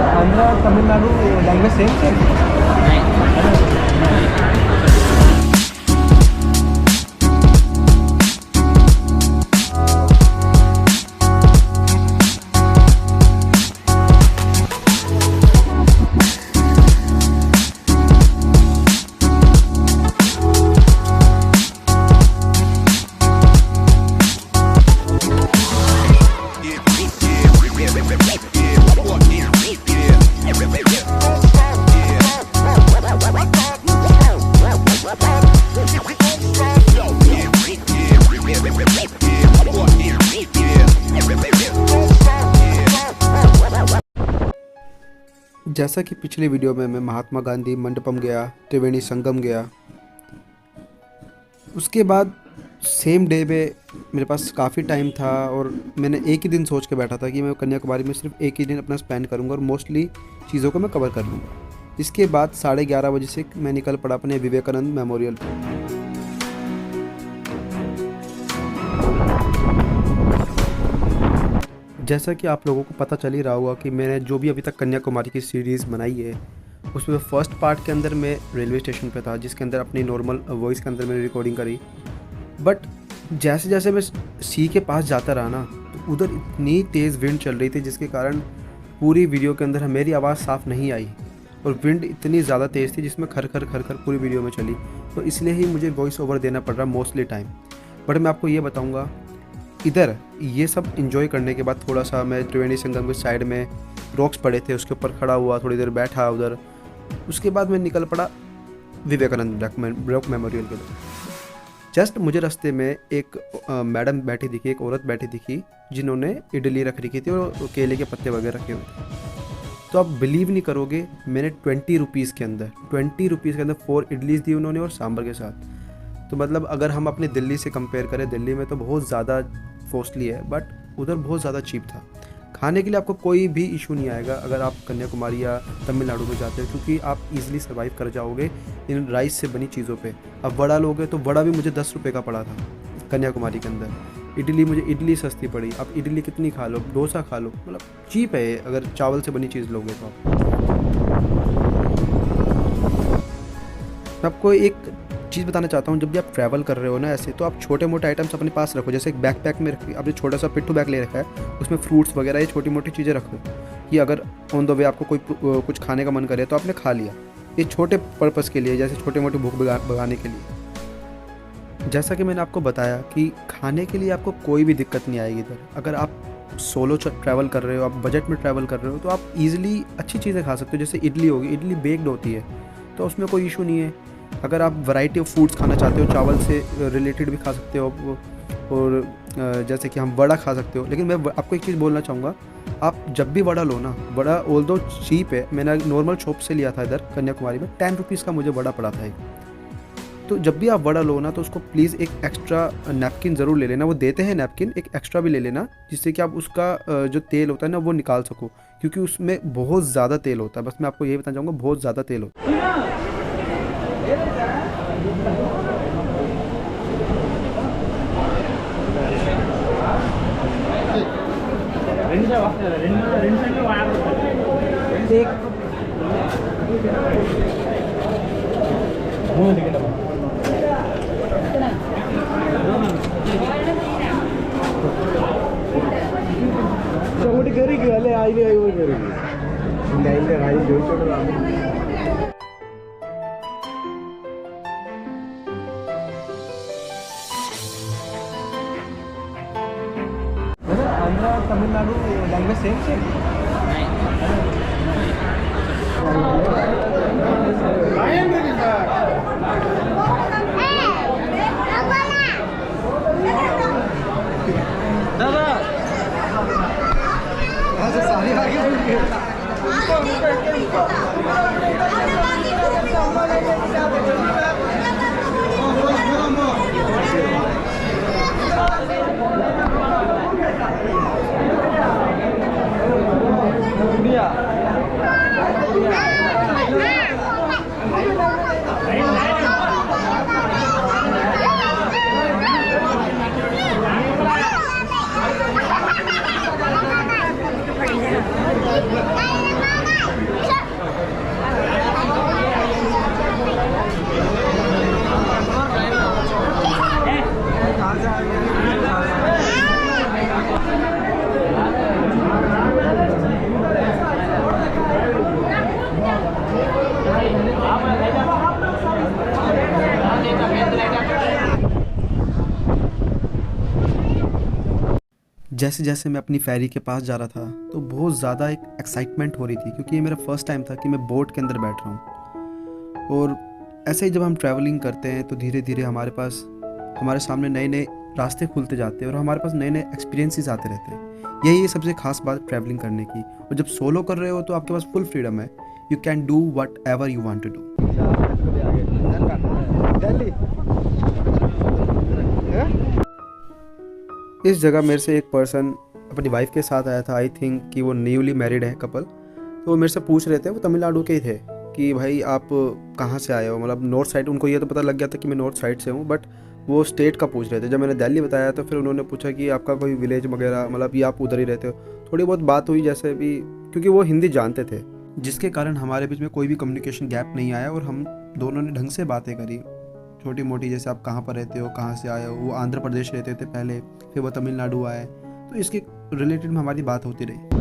Andhra Tamil Nadu language same जैसा कि पिछले वीडियो में मैं महात्मा गांधी मंडपम गया, त्रिवेणी संगम गया। उसके बाद सेम डे पे मेरे पास काफ़ी टाइम था और मैंने एक ही दिन सोच के बैठा था कि मैं कन्याकुमारी में सिर्फ एक ही दिन अपना स्पेंड करूंगा और मोस्टली चीज़ों को मैं कवर कर लूँगा। इसके बाद 11:30 बजे से मैं निकल पड़ा अपने विवेकानंद मेमोरियल पर। जैसा कि आप लोगों को पता चल ही रहा होगा कि मैंने जो भी अभी तक कन्याकुमारी की सीरीज़ बनाई है उसमें फर्स्ट पार्ट के अंदर मैं रेलवे स्टेशन पे था, जिसके अंदर अपनी नॉर्मल वॉइस के अंदर मैंने रिकॉर्डिंग करी। बट जैसे जैसे मैं सी के पास जाता रहा ना, तो उधर इतनी तेज़ विंड चल रही थी जिसके कारण पूरी वीडियो के अंदर मेरी आवाज़ साफ़ नहीं आई और विंड इतनी ज़्यादा तेज़ थी जिसमें खर खर खर खर पूरी वीडियो में चली। तो इसलिए ही मुझे वॉइस ओवर देना पड़ रहा मोस्टली टाइम। बट मैं आपको ये बताऊँगा, इधर ये सब इन्जॉय करने के बाद थोड़ा सा मैं त्रिवेणी संगम के साइड में रॉक्स पड़े थे उसके ऊपर खड़ा हुआ, थोड़ी देर बैठा उधर। उसके बाद मैं निकल पड़ा विवेकानंद ब्लॉक मेमोरियल के लिए। जस्ट मुझे रास्ते में एक मैडम बैठी दिखी, एक औरत बैठी दिखी जिन्होंने इडली रख रखी थी और केले के पत्ते वगैरह रखे हुए थे। तो आप बिलीव नहीं करोगे, मैंने 20 रुपीज़ के अंदर 4 इडलीज़ दी उन्होंने और सांभर के साथ। तो मतलब अगर हम अपने दिल्ली से कंपेयर करें, दिल्ली में तो बहुत ज़्यादा कॉस्टली है बट उधर बहुत ज़्यादा चीप था। खाने के लिए आपको कोई भी इशू नहीं आएगा अगर आप कन्याकुमारी या तमिलनाडु में जाते हो, क्योंकि आप इजीली सर्वाइव कर जाओगे इन राइस से बनी चीज़ों पे। अब वड़ा लोगे तो वड़ा भी मुझे 10 रुपये का पड़ा था कन्याकुमारी के अंदर। इडली सस्ती पड़ी, आप इडली कितनी खा लो, डोसा खा लो, मतलब चीप है अगर चावल से बनी चीज़ लोगे तो आप। मैं आपको एक चीज़ बताना चाहता हूँ, जब भी आप ट्रैवल कर रहे हो ना ऐसे, तो आप छोटे मोटे आइटम्स अपने पास रखो। जैसे एक बैकपैक में रखिए, आपने छोटा सा पिट्ठू बैग ले रखा है, उसमें फ्रूट्स वगैरह ये छोटी मोटी चीज़ें रखो कि अगर ऑन द वे आपको कोई कुछ खाने का मन करे तो आपने खा लिया। ये छोटे पर्पज़ के लिए, जैसे छोटे मोटे भूख भगाने के लिए। जैसा कि मैंने आपको बताया कि खाने के लिए आपको कोई भी दिक्कत नहीं आएगी इधर। अगर आप सोलो ट्रैवल कर रहे हो, आप बजट में ट्रैवल कर रहे हो, तो आप ईज़िली अच्छी चीज़ें खा सकते हो। जैसे इडली होगी, इडली बेक्ड होती है तो उसमें कोई इशू नहीं है। अगर आप वैरायटी ऑफ फूड्स खाना चाहते हो, चावल से रिलेटेड भी खा सकते हो, और जैसे कि हम वड़ा खा सकते हो। लेकिन मैं आपको एक चीज़ बोलना चाहूँगा, आप जब भी वड़ा लो ना, वड़ा ऑल्दो चीप है, मैंने नॉर्मल शॉप से लिया था इधर कन्याकुमारी में, 10 रुपीज़ का मुझे वड़ा पड़ा था एक। तो जब भी आप वड़ा लो ना, तो उसको प्लीज़ एक एक्स्ट्रा नैपकिन ज़रूर ले लेना। वो देते हैं नैपकिन, एक एक्स्ट्रा भी ले लेना, जिससे कि आप उसका जो तेल होता है ना वो निकाल सको, क्योंकि उसमें बहुत ज़्यादा तेल होता है। बस मैं आपको यही बताना चाहूँगा, बहुत ज़्यादा तेल होता है। आंध्र तमिलनाडु लैंग्वेज सेम जैसे जैसे मैं अपनी फेरी के पास जा रहा था तो बहुत ज़्यादा एक एक्साइटमेंट हो रही थी, क्योंकि ये मेरा फर्स्ट टाइम था कि मैं बोट के अंदर बैठ रहा हूँ। और ऐसे ही जब हम ट्रैवलिंग करते हैं तो धीरे धीरे हमारे सामने नए नए रास्ते खुलते जाते हैं और हमारे पास नए नए एक्सपीरियंसेस आते रहते हैं। यही सबसे खास बात ट्रैवलिंग करने की। और जब सोलो कर रहे हो तो आपके पास फुल फ्रीडम है, you can do whatever you want to do. इस जगह मेरे से एक पर्सन अपनी वाइफ के साथ आया था। आई थिंक कि वो न्यूली मैरिड है कपल। तो वो मेरे से पूछ रहे थे, वो तमिलनाडु के ही थे, कि भाई आप कहाँ से आए हो, मतलब नॉर्थ साइड। उनको ये तो पता लग गया था कि मैं नॉर्थ साइड से हूँ, बट वो स्टेट का पूछ रहे थे। जब मैंने दिल्ली बताया तो फिर उन्होंने पूछा कि आपका कोई विलेज वगैरह, मतलब ये आप उधर ही रहते हो। थोड़ी बहुत बात हुई जैसे भी, क्योंकि वो हिंदी जानते थे, जिसके कारण हमारे बीच में कोई भी कम्युनिकेशन गैप नहीं आया और हम दोनों ने ढंग से बातें करी, छोटी मोटी, जैसे आप कहाँ पर रहते हो, कहाँ से आए हो। वो आंध्र प्रदेश रहते थे पहले, फिर वो तमिलनाडु आए, तो इसके रिलेटेड में हमारी बात होती रही।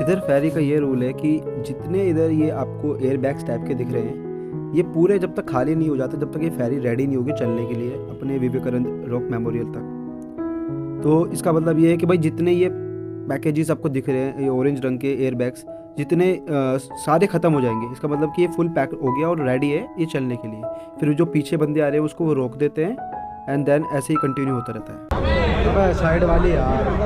इधर फेरी का ये रूल है कि जितने इधर ये आपको एयर बैग्स टाइप के दिख रहे हैं, ये पूरे जब तक खाली नहीं हो जाते, जब तक ये फेरी रेडी नहीं होगी चलने के लिए अपने विवेकानंद रॉक मेमोरियल तक। तो इसका मतलब ये है कि भाई जितने ये पैकेजेस आपको दिख रहे हैं, ये ऑरेंज रंग के एयर बैग्स, जितने सारे ख़त्म हो जाएंगे। इसका मतलब कि ये फुल पैक हो गया और रेडी है ये चलने के लिए। फिर जो पीछे बंदे आ रहे हैं उसको वो रोक देते हैं एंड देन ऐसे ही कंटिन्यू होता रहता है। साइड वाली यार,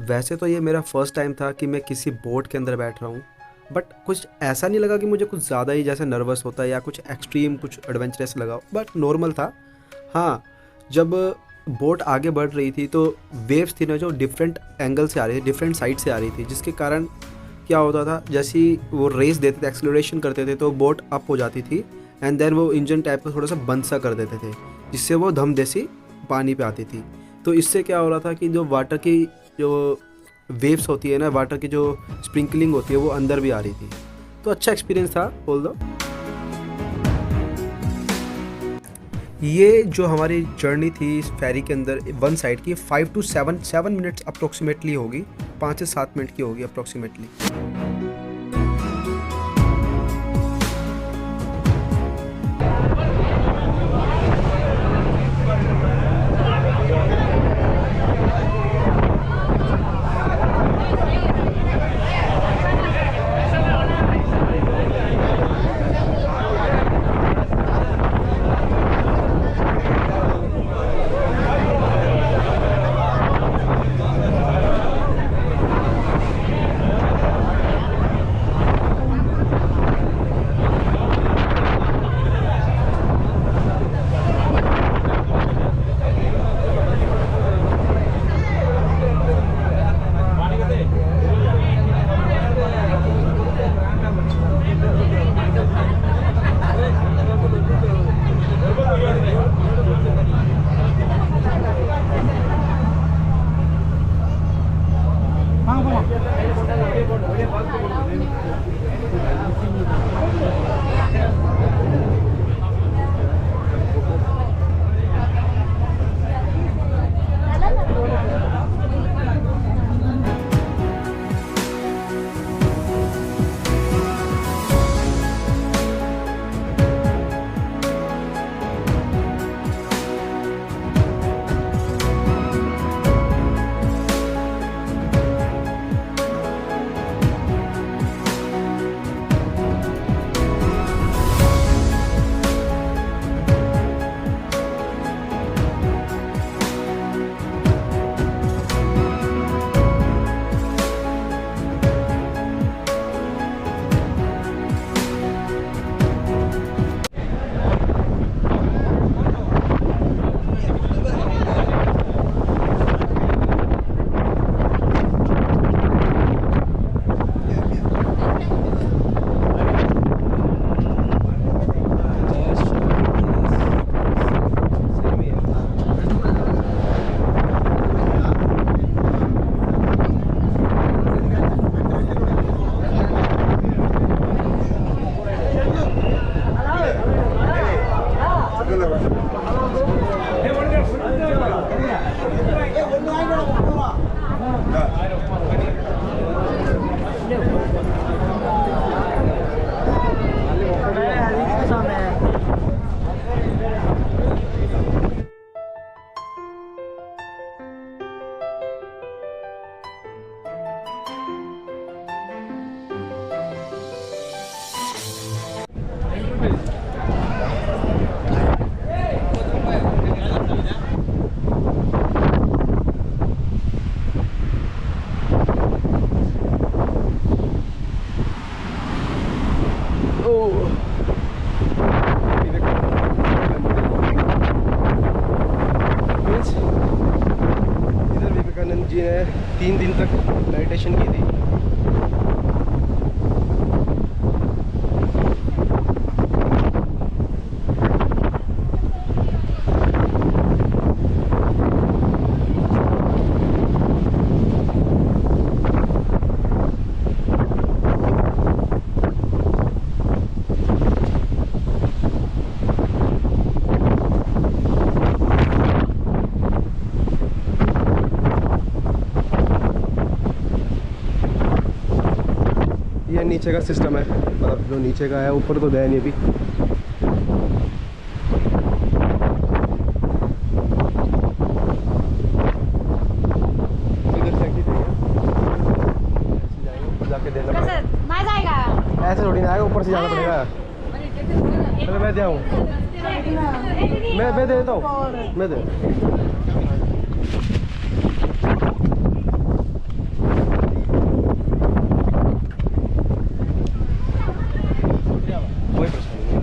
वैसे तो ये मेरा फर्स्ट टाइम था कि मैं किसी बोट के अंदर बैठ रहा हूँ, बट कुछ ऐसा नहीं लगा कि मुझे कुछ ज़्यादा ही जैसे नर्वस होता है या कुछ एक्सट्रीम कुछ एडवेंचरस लगा, बट नॉर्मल था। हाँ, जब बोट आगे बढ़ रही थी तो वेव्स थी ना जो डिफरेंट एंगल से आ रही थी, डिफरेंट साइड से आ रही थी, जिसके कारण क्या होता था, जैसे ही वो रेस देते थे, एक्सेलरेशन करते थे, तो बोट अप हो जाती थी एंड देन वो इंजन टाइप का थोड़ा सा बंद सा कर देते थे, जिससे वो धम जैसी पानी पे आती थी। तो इससे क्या हो रहा था कि जो वाटर की जो वेव्स होती है ना, वाटर की जो स्प्रिंकलिंग होती है, वो अंदर भी आ रही थी। तो अच्छा एक्सपीरियंस था बोल दो। ये जो हमारी जर्नी थी इस फेरी के अंदर वन साइड की 5 to 7 मिनट्स अप्रोक्सीमेटली होगी, 5 से 7 मिनट की होगी अप्रोक्सीमेटली। 3 दिन तक मेडिटेशन की थी। ये नीचे का सिस्टम है, मतलब जो नीचे का है, ऊपर तो गया नहीं अभी। इधर से एग्जिट है, ऐसे जाएंगे, ऊपर जाके देना पड़ेगा। ना जाएगा, ऐसे थोड़ी ना आएगा, ऊपर से जाना पड़ेगा। चलो मैं दे आऊँ, मैं दे देता हूँ, मैं दे। कोई परेशानी नहीं।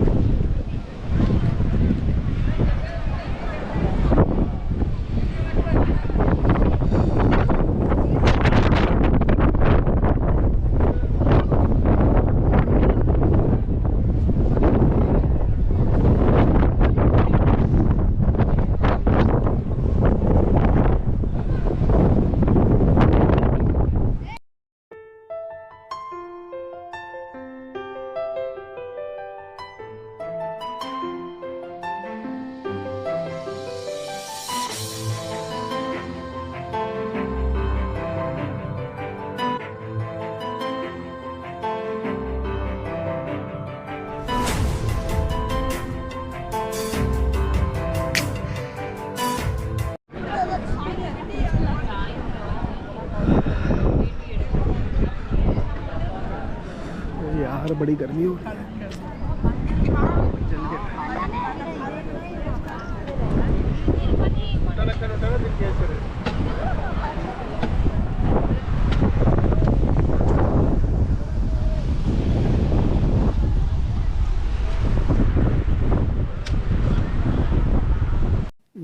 यार बड़ी गर्मी हो रही है।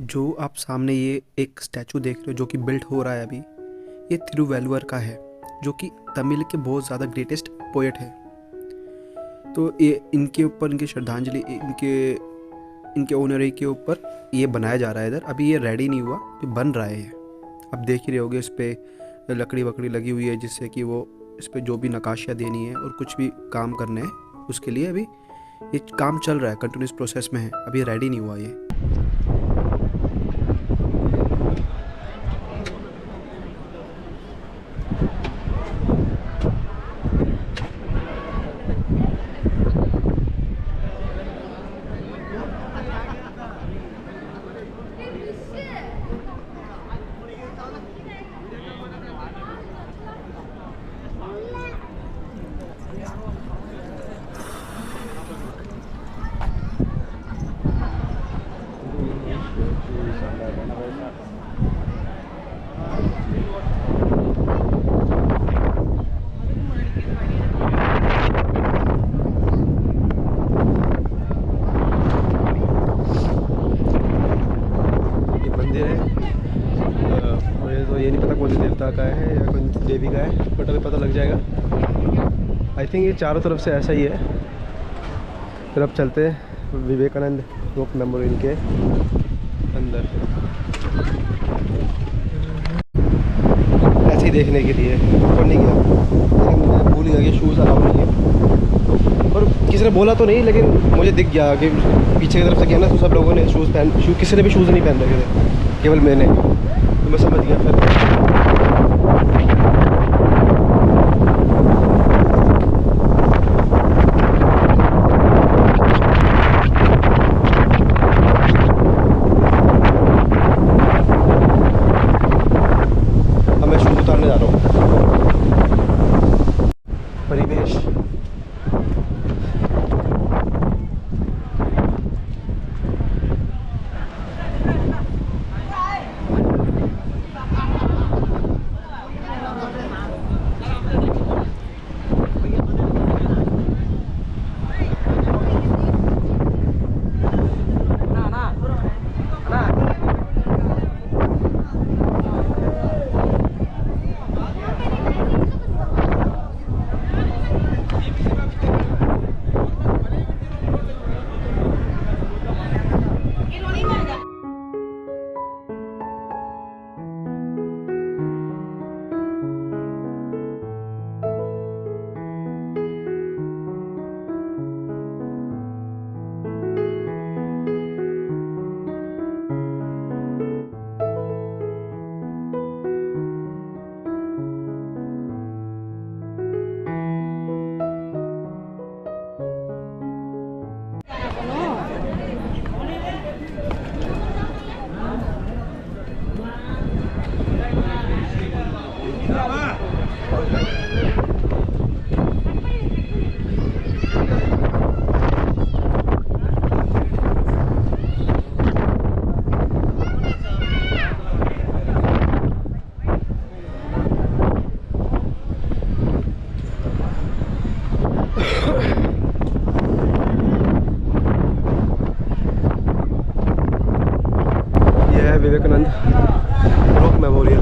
जो आप सामने ये एक स्टैचू देख रहे हो जो कि बिल्ट हो रहा है अभी, ये थिरुवैल्लुवर का है, जो कि तमिल के बहुत ज़्यादा ग्रेटेस्ट पोएट है। तो ये इनके ऊपर इनकी श्रद्धांजलि, इनके ओनरी के ऊपर ये बनाया जा रहा है इधर। अभी ये रेडी नहीं हुआ, अभी बन रहा है ये। अब देख ही रहे होगे, इस पर लकड़ी वकड़ी लगी हुई है जिससे कि वो इस पर जो भी नक्काशियाँ देनी है और कुछ भी काम करने हैं उसके लिए अभी ये काम चल रहा है, कंटिन्यूस प्रोसेस में है, अभी रेडी नहीं हुआ ये। ये नहीं पता कौन से देवता का है या कौन सी देवी का है, बट अभी पता लग जाएगा। आई थिंक ये चारों तरफ से ऐसा ही है। फिर अब चलते हैं विवेकानंद रोक मेमोरियल के अंदर, ऐसे ही देखने के लिए। और नहीं गया, लेकिन मैं भूल गया कि शूज़ अलाउ नहीं है, और किसी ने बोला तो नहीं, लेकिन मुझे दिख गया कि पीछे की तरफ से किया ना, तो सब लोगों ने शूज़ किसी ने भी शूज़ नहीं पहन रखे थे, केवल मैंने। तो मैं समझ गया फिर। अब मैं शूज़ उतारने जा रहा हूँ। परिवेश है विवेकानंद रॉक मेमोरियल।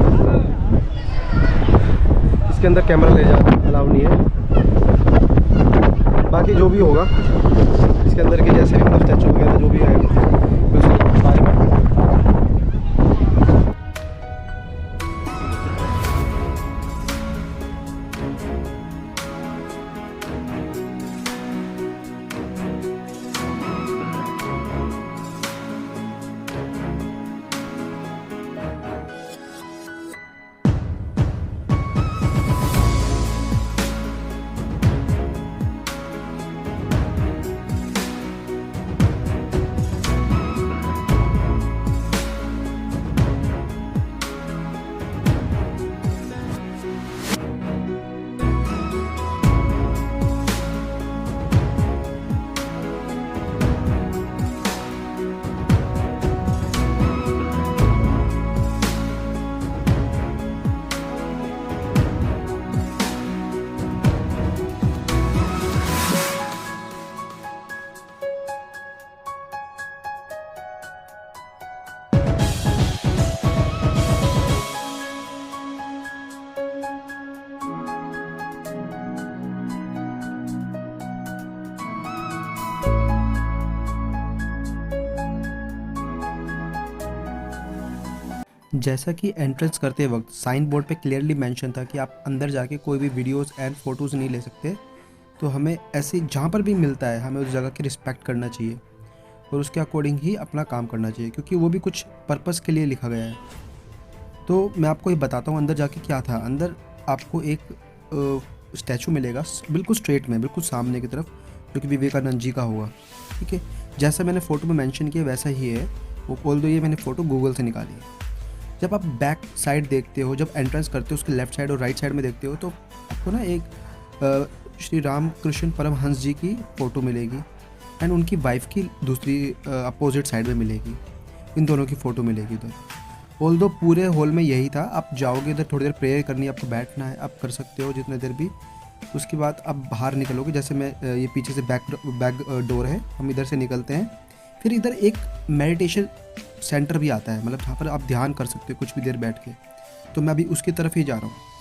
इसके अंदर कैमरा ले जा अलाउ नहीं है, बाकी जो भी होगा इसके अंदर के जैसे भी मतलब स्टैचू वगैरह जो भी है उसके बारे में। जैसा कि एंट्रेंस करते वक्त साइन बोर्ड पे क्लियरली मेंशन था कि आप अंदर जाके कोई भी वीडियोस एंड फोटोज़ नहीं ले सकते, तो हमें ऐसे जहाँ पर भी मिलता है हमें उस जगह की रिस्पेक्ट करना चाहिए और उसके अकॉर्डिंग ही अपना काम करना चाहिए, क्योंकि वो भी कुछ पर्पस के लिए लिखा गया है। तो मैं आपको ये बताता हूँ अंदर जाके क्या था। अंदर आपको एक स्टैचू मिलेगा बिल्कुल स्ट्रेट में, बिल्कुल सामने की तरफ, जो कि विवेकानंद जी का होगा। ठीक है, जैसा मैंने फ़ोटो में मेंशन किया वैसा ही है वो। ऑल्दो ये मैंने फ़ोटो गूगल से निकाली है। जब आप बैक साइड देखते हो, जब एंट्रेंस करते हो उसके लेफ़्ट साइड और राइट साइड में देखते हो, तो आपको ना एक श्री राम कृष्ण परमहंस जी की फ़ोटो मिलेगी एंड उनकी वाइफ की दूसरी अपोजिट साइड में मिलेगी। इन दोनों की फ़ोटो मिलेगी इधर। ऑल्दो पूरे हॉल में यही था। आप जाओगे इधर, थोड़ी देर प्रेयर करनी है, आपको बैठना है, आप कर सकते हो जितने देर भी। उसके बाद आप बाहर निकलोगे, जैसे मैं ये पीछे से बैक डोर है, हम इधर से निकलते हैं। फिर इधर एक मेडिटेशन सेंटर भी आता है, मतलब जहाँ पर आप ध्यान कर सकते हो कुछ भी देर बैठ के। तो मैं अभी उसकी तरफ ही जा रहा हूँ।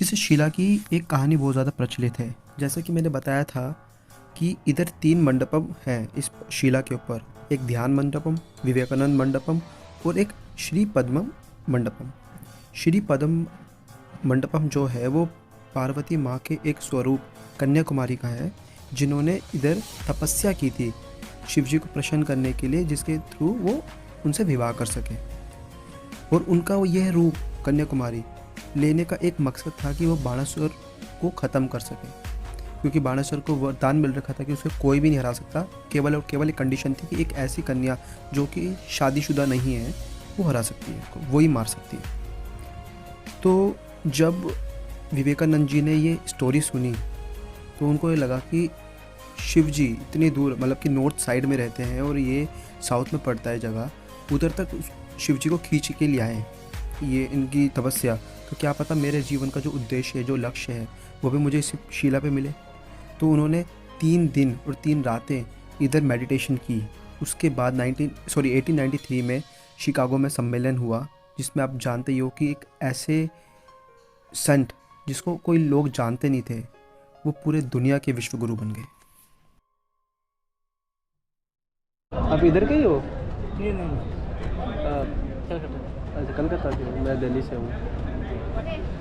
इस शिला की एक कहानी बहुत ज़्यादा प्रचलित है। जैसा कि मैंने बताया था कि इधर 3 मंडपम है इस शिला के ऊपर। एक ध्यान मंडपम, विवेकानंद मंडपम और एक श्री पद्मम मंडपम। श्री पद्म मंडपम जो है वो पार्वती माँ के एक स्वरूप कन्याकुमारी का है, जिन्होंने इधर तपस्या की थी शिव जी को प्रसन्न करने के लिए, जिसके थ्रू वो उनसे विवाह कर सके। और उनका वो यह रूप कन्याकुमारी लेने का एक मकसद था कि वो बाणासुर को ख़त्म कर सके, क्योंकि बाणासुर को वरदान मिल रखा था कि उसे कोई भी नहीं हरा सकता। केवल और केवल एक कंडीशन थी कि एक ऐसी कन्या जो कि शादीशुदा नहीं है वो हरा सकती है, वो ही मार सकती है। तो जब विवेकानंद जी ने ये स्टोरी सुनी तो उनको ये लगा कि शिव जी इतनी दूर, मतलब कि नॉर्थ साइड में रहते हैं और ये साउथ में पड़ता है जगह, उधर तक शिव जी को खींच के ले आए। ये इनकी तपस्या तो क्या पता मेरे जीवन का जो उद्देश्य है, जो लक्ष्य है, वो भी मुझे इस शिला पे मिले। तो उन्होंने 3 दिन और 3 रातें इधर मेडिटेशन की। उसके बाद 1893 में शिकागो में सम्मेलन हुआ, जिसमें आप जानते ही हो कि एक ऐसे संत जिसको कोई लोग जानते नहीं थे, वो पूरे दुनिया के विश्व गुरु बन गए। आप इधर के ही हो? नहीं नहीं अच्छा, कलकत्ता से हूँ, मैं दिल्ली से हूँ।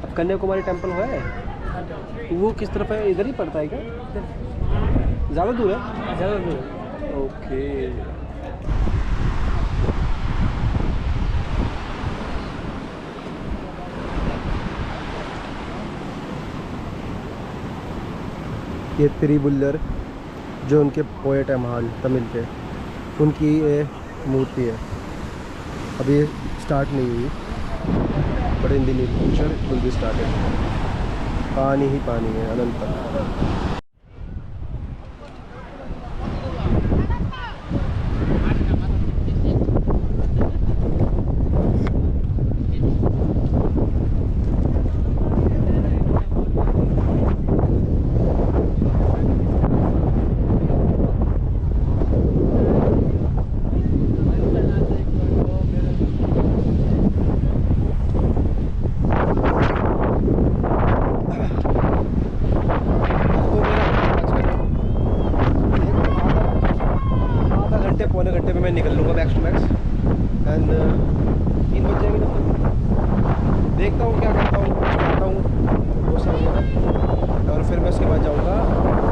अब कन्याकुमारी टेम्पल है, वो किस तरफ है? इधर ही पड़ता है क्या? ज़्यादा दूर है? ज़्यादा दूर। ओके। ये तिरुवल्लुवर जो उनके पोएट है महान तमिल के, उनकी ये मूर्ति है। अभी स्टार्ट नहीं हुई, but in the near future will be started. पानी ही पानी है अनंत तक। पौने घंटे में मैं निकल लूँगा मैक्स टू मैक्स, एंड 3 बज जाएंगे तब तक। देखता हूँ क्या करता हूँ, आता हूँ वो सब वगैरह, और फिर मैं उसके बाद जाऊँगा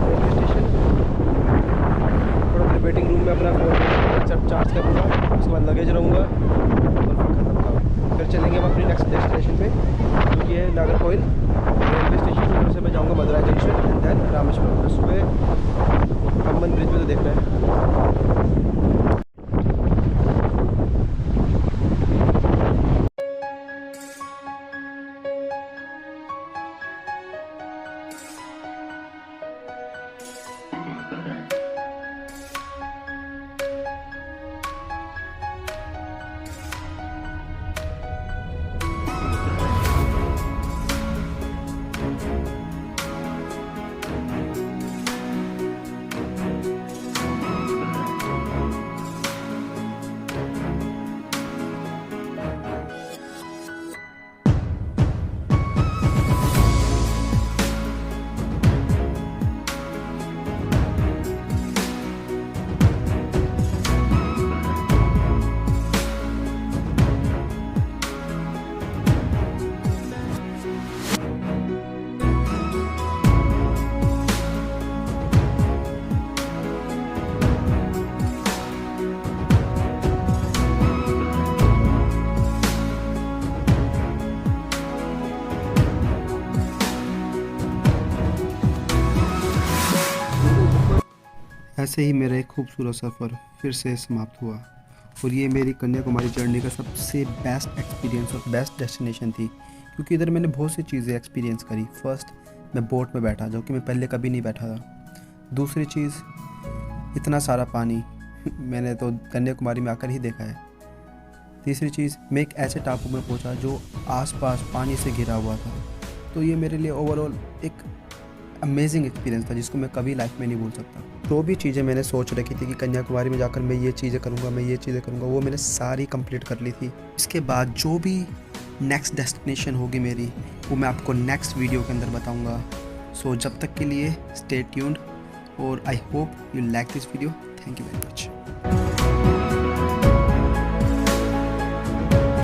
रेलवे स्टेशन। थोड़ा देर वेटिंग रूम में अपना फ़ोन चार्ज करूँगा, उसके बाद लगेज रहूँगा और फिर ख़त्म काम। फिर चलेंगे हम अपनी नेक्स्ट डेस्टिनेशन पे, जो कि है नागरकोइल रेलवे स्टेशन। उधर से मैं जाऊँगा Madurai junction and then Rameswaram. सुबह पम्बन ब्रिज में तो देखना है। ऐसे ही मेरा एक खूबसूरत सफ़र फिर से समाप्त हुआ, और ये मेरी कन्याकुमारी जर्नी का सबसे बेस्ट एक्सपीरियंस और बेस्ट डेस्टिनेशन थी, क्योंकि इधर मैंने बहुत सी चीज़ें एक्सपीरियंस करी। फर्स्ट, मैं बोट में बैठा, जो कि मैं पहले कभी नहीं बैठा था। दूसरी चीज़, इतना सारा पानी मैंने तो कन्याकुमारी में आकर ही देखा है। तीसरी चीज़, मैं एक ऐसे टापू में पहुंचा जो आसपास पानी से घिरा हुआ था। तो ये मेरे लिए ओवरऑल एक अमेजिंग एक्सपीरियंस था, जिसको मैं कभी लाइफ में नहीं भूल सकता। जो भी चीज़ें मैंने सोच रखी थी कि कन्याकुमारी में जाकर मैं ये चीज़ें करूँगा, मैं ये चीज़ें करूँगा, वो मैंने सारी कंप्लीट कर ली थी। इसके बाद जो भी नेक्स्ट डेस्टिनेशन होगी मेरी, वो मैं आपको नेक्स्ट वीडियो के अंदर बताऊँगा। सो जब तक के लिए स्टे ट्यून्ड, और I hope you like this video. Thank you very much.